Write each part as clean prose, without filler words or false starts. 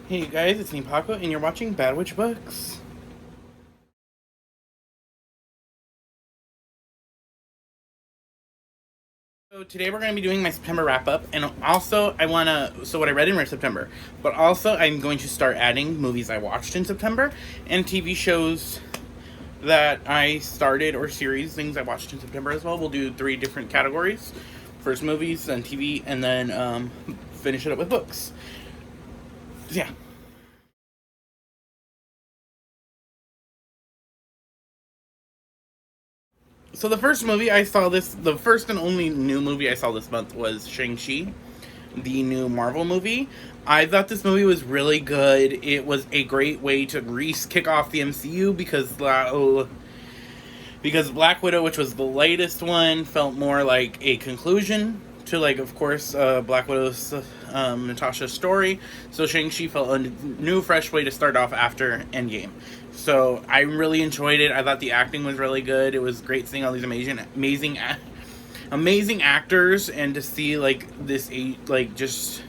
Hey you guys, it's me Paco, and you're watching Bad Witch Books. So today we're going to be doing my September wrap-up, and also so what I read in September, but also I'm going to start adding movies I watched in September, and TV shows that I started, or series, things I watched in September as well. We'll do 3 different categories. First movies, then TV, and then finish it up with books. So yeah. So the first movie I saw the first and only new movie I saw this month was ShangChi, the new Marvel movie. I thought this movie was really good. It was a great way to kick off the MCU because Black Widow, which was the latest one, felt more like a conclusion to, like, of course, Black Widow's Natasha's story. So Shang-Chi felt a new, fresh way to start off after Endgame. So I really enjoyed it. I thought the acting was really good. It was great seeing all these amazing actors, and to see just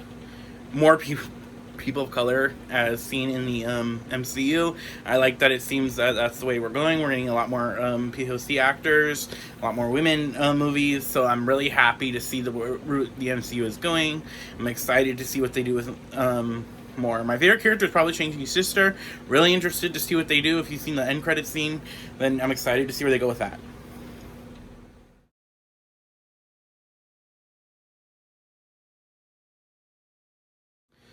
more people of color as seen in the MCU. I like that it seems that that's the way we're going. We're getting a lot more POC actors, a lot more women movies, so I'm really happy to see the route the MCU is going. I'm excited to see what they do with more. My favorite character is probably ShangChi's sister. Really interested to see what they do. If you've seen the end credit scene, then I'm excited to see where they go with that.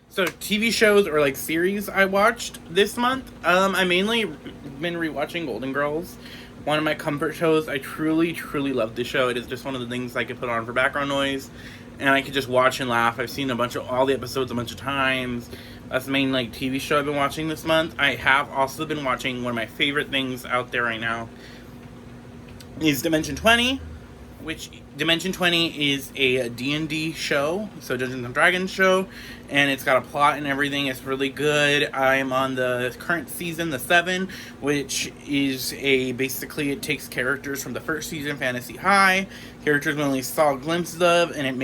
So TV shows or like series I watched this month. I mainly been rewatching Golden Girls. One of my comfort shows. I truly love this show. It is just one of the things I could put on for background noise, and I could just watch and laugh. I've seen all the episodes a bunch of times. That's the main TV show I've been watching this month. I have also been watching one of my favorite things out there right now is Dimension 20, which Dimension 20 is a D&D show, so Dungeons and Dragons show, and it's got a plot and everything. It's really good. I'm on the current season, the 7, which is basically it takes characters from the first season, Fantasy High, characters we only saw glimpses of, and it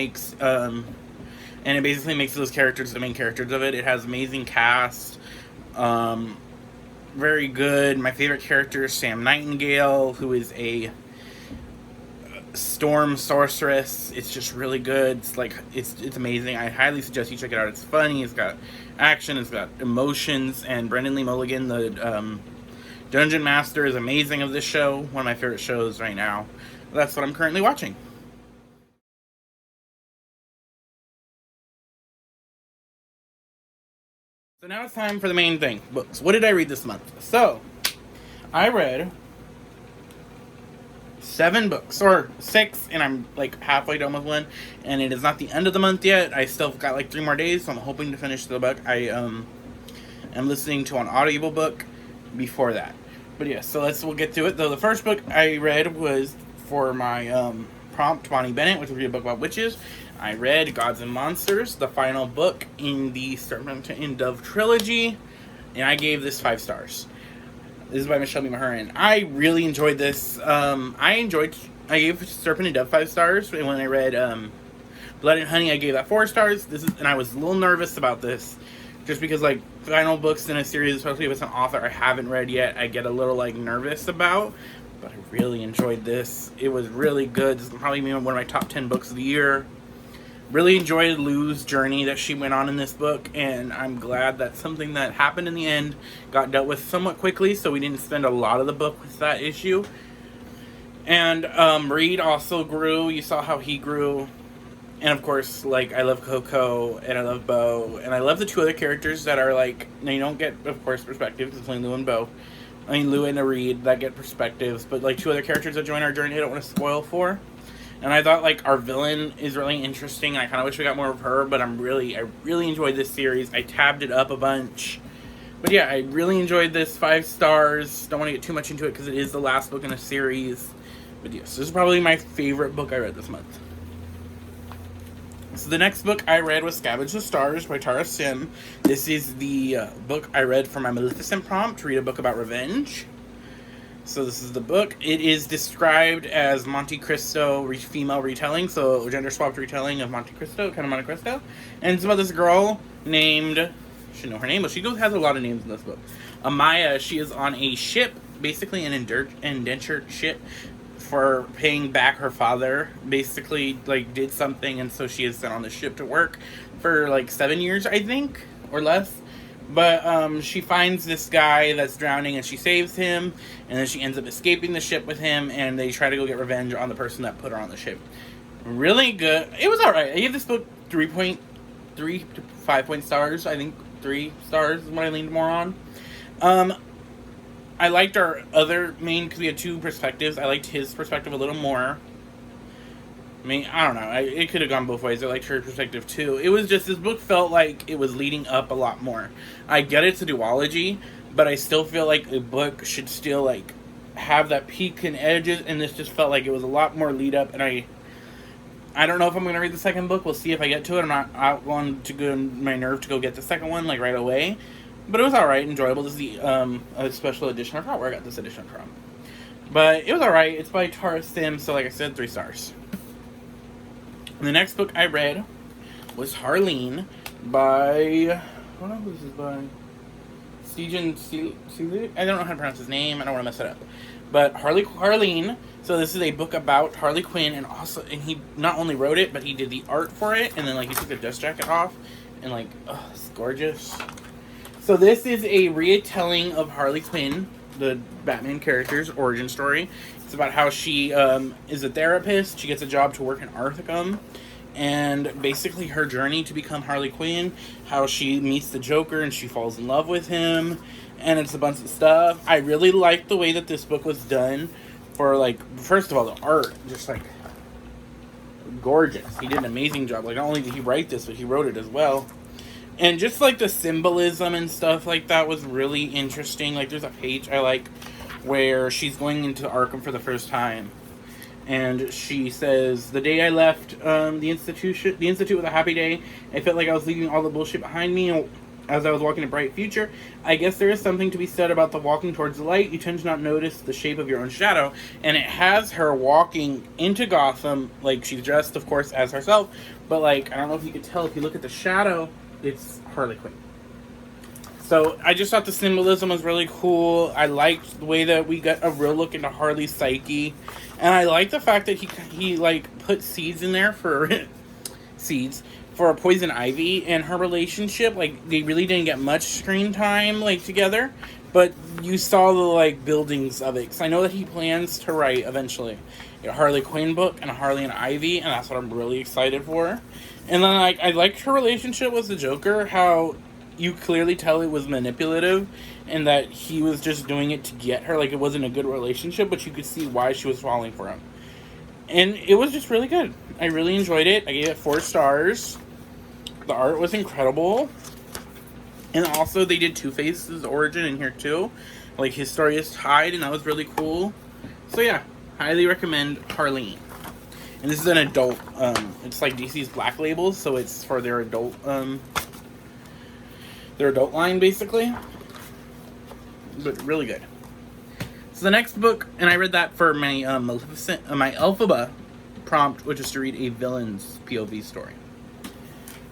basically makes those characters the main characters of it. It has amazing cast, very good. My favorite character is Sam Nightingale, who is a storm sorceress. It's just really good. It's amazing. I highly suggest you check it out. It's funny, it's got action, it's got emotions, and Brendan Lee Mulligan, the Dungeon Master, is amazing of this show. One of my favorite shows right now. That's what I'm currently watching. So now it's time for the main thing, books. What did I read this month? So I read 7 books, or 6, and I'm halfway done with one, and it is not the end of the month yet. I still got 3 more days, so I'm hoping to finish the book. I am listening to an audible book before that. But yeah, so we'll get to it. Though the first book I read was for my prompt, Bonnie Bennett, which was a book about witches. I read Gods and Monsters, the final book in the Serpent and Dove trilogy, and I gave this 5 stars. This is by Michelle B. Mahurin. I really enjoyed this. I gave Serpent and Dove 5 stars, and when I read Blood and Honey, I gave that 4 stars. And I was a little nervous about this, just because final books in a series, especially if it's an author I haven't read yet, I get a little nervous about. But I really enjoyed this. It was really good. This is probably one of my top 10 books of the year. Really enjoyed Lou's journey that she went on in this book, and I'm glad that something that happened in the end got dealt with somewhat quickly, so we didn't spend a lot of the book with that issue. And Reed also grew. You saw how he grew. And of course, I love Coco, and I love Bo, and I love the 2 other characters that are now you don't get, of course, perspectives. It's only Lou and Bo. Lou and Reed that get perspectives, but 2 other characters that join our journey I don't want to spoil for. And I thought our villain is really interesting. I kind of wish we got more of her, but I really enjoyed this series. I tabbed it up a bunch. But yeah, I really enjoyed this. 5 stars. Don't want to get too much into it because it is the last book in a series. But yes, this is probably my favorite book I read this month. So the next book I read was Scavenging the Stars by Tara Sim. This is the book I read for my Maleficent prompt to read a book about revenge. So this is the book. It is described as Monte Cristo female retelling, so gender-swapped retelling of Monte Cristo, kind of Monte Cristo. And it's about this girl named should know her name, but she has a lot of names in this book. Amaya, she is on a ship, basically an indentured ship, for paying back her father. Basically, like, did something, and so she is sent on the ship to work for, like, 7 years, I think, or less. But she finds this guy that's drowning, and she saves him, and then she ends up escaping the ship with him, and they try to go get revenge on the person that put her on the ship. Really good. It was alright. I gave this book 3.3 to 5 point stars. I think 3 stars is what I leaned more on. I liked our other main, because we had 2 perspectives. I liked his perspective a little more. I mean, I don't know. It could have gone both ways. I liked her perspective too. It was just, this book felt like it was leading up a lot more. I get it's a duology, but I still feel like a book should still, like, have that peak and edges, and this just felt like it was a lot more lead up, and I don't know if I'm going to read the second book. We'll see if I get to it. I'm not out going to go in my nerve to go get the second one, like, right away. But it was alright, enjoyable. This is a special edition. I forgot where I got this edition from. But it was alright. It's by Tara Sim, so like I said, 3 stars. And the next book I read was Harleen by... I don't know who this is by. Stephen Seeley? I don't know how to pronounce his name. I don't want to mess it up. But Harleen. So this is a book about Harley Quinn, and he not only wrote it, but he did the art for it, and then, like, he took the dust jacket off, and, like, oh, it's gorgeous. So this is a retelling of Harley Quinn, the Batman character's origin story. It's about how she is a therapist. She gets a job to work in Arkham, and basically her journey to become Harley Quinn, how she meets the Joker and she falls in love with him, and it's a bunch of stuff. I really liked the way that this book was done. For, like, first of all, the art, just, like, gorgeous. He did an amazing job. Like, not only did he write this, but he wrote it as well. And just, like, the symbolism and stuff like that was really interesting. Like, there's a page I like where she's going into Arkham for the first time. And she says, the day I left the institute with a happy day, I felt like I was leaving all the bullshit behind me as I was walking a bright future. I guess there is something to be said about the walking towards the light. You tend to not notice the shape of your own shadow. And it has her walking into Gotham. Like, she's dressed, of course, as herself. But, like, I don't know if you could tell, if you look at the shadow, it's Harley Quinn. So I just thought the symbolism was really cool. I liked the way that we got a real look into Harley's psyche. And I like the fact that he like, put seeds in there for seeds for Poison Ivy and her relationship. Like, they really didn't get much screen time, like, together. But you saw the, like, buildings of it. Because I know that he plans to write, eventually, a Harley Quinn book and a Harley and Ivy. And that's what I'm really excited for. And then, like, I liked her relationship with the Joker. How you clearly tell it was manipulative. And that he was just doing it to get her. Like, it wasn't a good relationship. But you could see why she was falling for him. And it was just really good. I really enjoyed it. I gave it 4 stars. The art was incredible. And also, they did Two-Face's origin in here, too. Like, his story is tied, and that was really cool. So, yeah. Highly recommend Harleen. And this is an adult, it's like DC's Black Label, so it's for their adult line, basically. But really good. So the next book, and I read that for my my Alphaba prompt, which is to read a villain's POV story.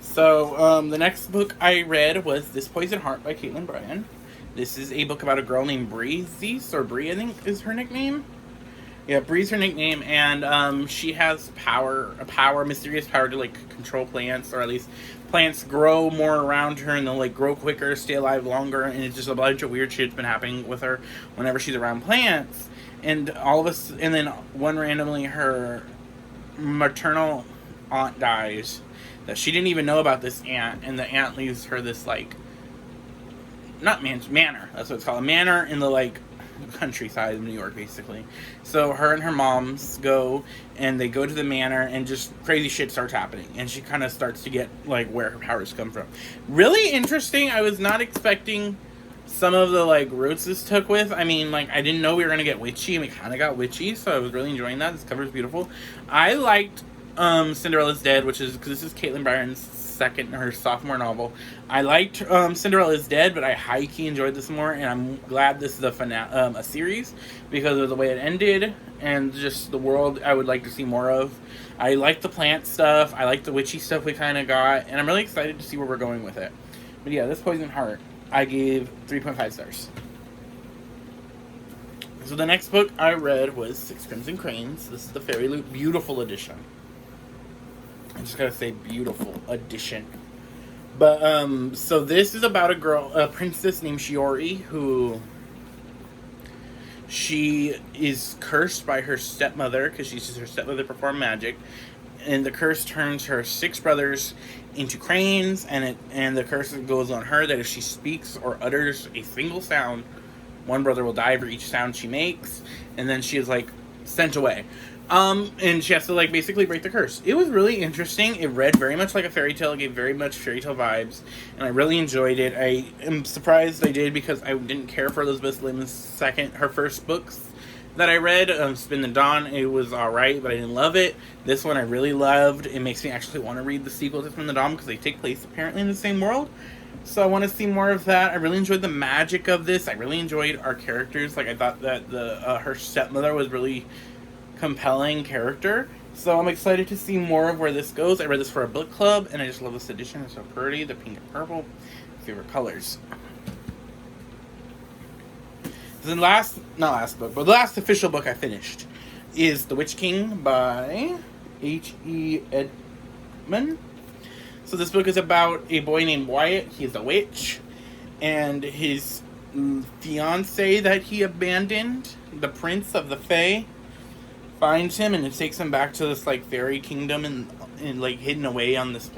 So the next book I read was This Poison Heart by Caitlin Bryan. This is a book about a girl named Breeze, or Bree, I think is her nickname. Yeah, Bree's her nickname, and she has a mysterious power to, like, control plants, or at least plants grow more around her, and they'll, like, grow quicker, stay alive longer, and it's just a bunch of weird shit's been happening with her whenever she's around plants. And and then randomly her maternal aunt dies, that she didn't even know about this aunt, and the aunt leaves her this, like, manor, that's what it's called, a manor in the, like, countryside of New York, basically. So her and her moms go, and they go to the manor, and just crazy shit starts happening, and she kind of starts to get, like, where her powers come from. Really interesting. I was not expecting some of the, like, routes this took with. I mean, like, I didn't know we were gonna get witchy, and we kind of got witchy, so I was really enjoying that. This cover is beautiful. I liked Cinderella's Dead, which is, because this is Caitlin Bryan's her sophomore novel. I liked Cinderella's Dead, but I high-key enjoyed this more, and I'm glad this is a series, because of the way it ended, and just the world I would like to see more of. I like the plant stuff, I like the witchy stuff we kind of got, and I'm really excited to see where we're going with it. But yeah, this Poison Heart, I gave 3.5 stars. So the next book I read was Six Crimson Cranes. This is the Fairy Loot Beautiful Edition. I just gotta say beautiful edition. But, so this is about a princess named Shiori, who she is cursed by her stepmother, because she sees her stepmother perform magic, and the curse turns her 6 brothers into cranes, and the curse goes on her that if she speaks or utters a single sound, one brother will die for each sound she makes, and then she is, like, sent away. And she has to, like, basically break the curse. It was really interesting. It read very much like a fairy tale. It gave very much fairy tale vibes, and I really enjoyed it. I am surprised I did, because I didn't care for Elizabeth Lim's her first books that I read. Spin the Dawn, it was alright, but I didn't love it. This one I really loved. It makes me actually want to read the sequel to Spin the Dawn, because they take place apparently in the same world. So I want to see more of that. I really enjoyed the magic of this. I really enjoyed our characters. Like, I thought that her stepmother was really compelling character. So I'm excited to see more of where this goes. I read this for a book club, and I just love this edition. It's so pretty. The pink and purple. Favorite colors. The last official book I finished is The Witch King by H.E. Edmond. So this book is about a boy named Wyatt. He's a witch, and his fiancée that he abandoned, the prince of the Fae, finds him, and it takes him back to this, like, fairy kingdom and like hidden away on this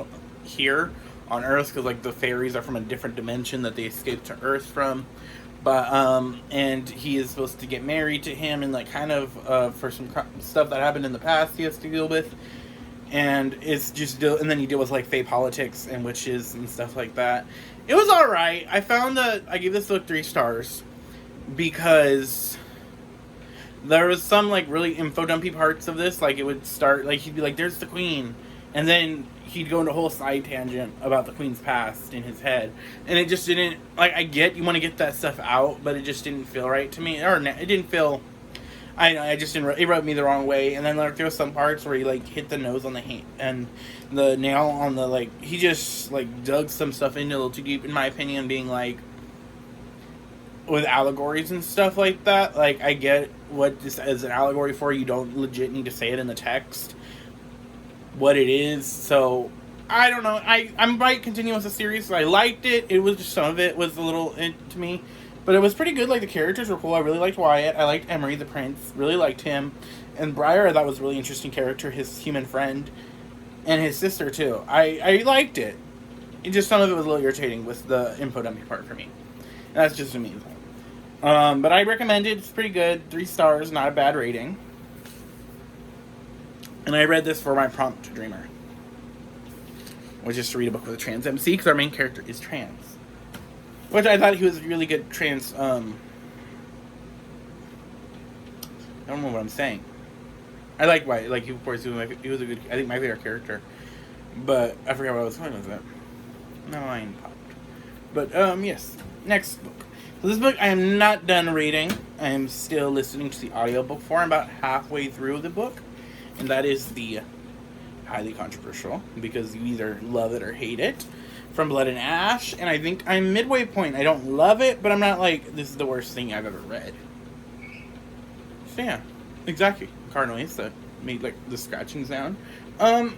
here on Earth, because, like, the fairies are from a different dimension that they escaped to Earth from. But and he is supposed to get married to him, and, like, kind of for some stuff that happened in the past he has to deal with. And it's just and then you deal with, like, Fae politics and witches and stuff like that. It was alright. I found that I gave this book 3 stars because there was some, like, really info dumpy parts of this. Like, it would start, like, he'd be like, there's the queen, and then he'd go into a whole side tangent about the queen's past in his head, and it just didn't, like, I get you want to get that stuff out, but it just didn't feel right to me, or it didn't feel, I just didn't, it rubbed me the wrong way. And then, like, there was some parts where he, like, hit the nose on the and the nail on the, like, he just, like, dug some stuff in a little too deep, in my opinion, being, like, with allegories and stuff like that. Like, I get what this is an allegory for. You don't legit need to say it in the text what it is. So I don't know. I might continue with the series. So I liked it. It was just, some of it was a little to me, but it was pretty good. Like, the characters were cool. I really liked Wyatt. I liked Emery the prince. Really liked him. And Briar, I thought, was a really interesting character. His human friend and his sister too. I liked it. It just, some of it was a little irritating with the info dummy part for me. And that's just a me thing. But I recommend it. It's pretty good. 3 stars, not a bad rating. And I read this for my prompt dreamer, which is to read a book with a trans MC, because our main character is trans. Which I thought he was a really good trans, I don't know what I'm saying. I like why, like, he, of course, he was a good, I think, my favorite character. But I forgot what I was going with it. My mind popped. But, yes. Next book. So this book I am not done reading. I am still listening to the audiobook for. I'm about halfway through the book. And that is the highly controversial, because you either love it or hate it, From Blood and Ash. And I think I'm midway point. I don't love it, but I'm not like, this is the worst thing I've ever read. So yeah, exactly. Car noise that made, like, the scratching sound. I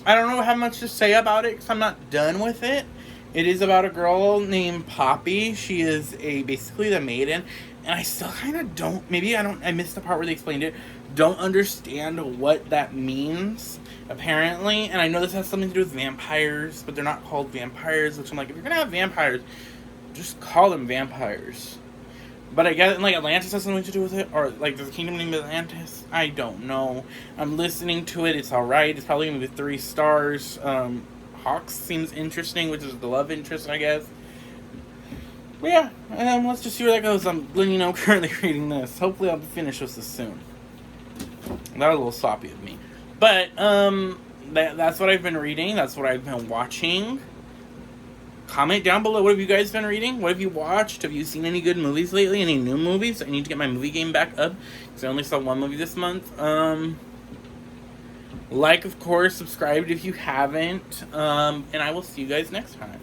don't know how much to say about it, because I'm not done with it. It is about a girl named Poppy. She is basically the maiden, and I still kind of don't, I missed the part where they explained it, don't understand what that means, apparently. And I know this has something to do with vampires, but they're not called vampires, which I'm like, if you're gonna have vampires, just call them vampires. But I guess, like, Atlantis has something to do with it, or, like, the kingdom named Atlantis. I don't know. I'm listening to it. It's alright. It's probably gonna be 3 stars. Hawks seems interesting, which is the love interest, I guess. But yeah, let's just see where that goes. I'm, currently reading this. Hopefully I'll finish this soon. That was a little sloppy of me. But, that's what I've been reading. That's what I've been watching. Comment down below, what have you guys been reading? What have you watched? Have you seen any good movies lately? Any new movies? I need to get my movie game back up, because I only saw 1 movie this month. Like, of course, subscribe if you haven't, and I will see you guys next time.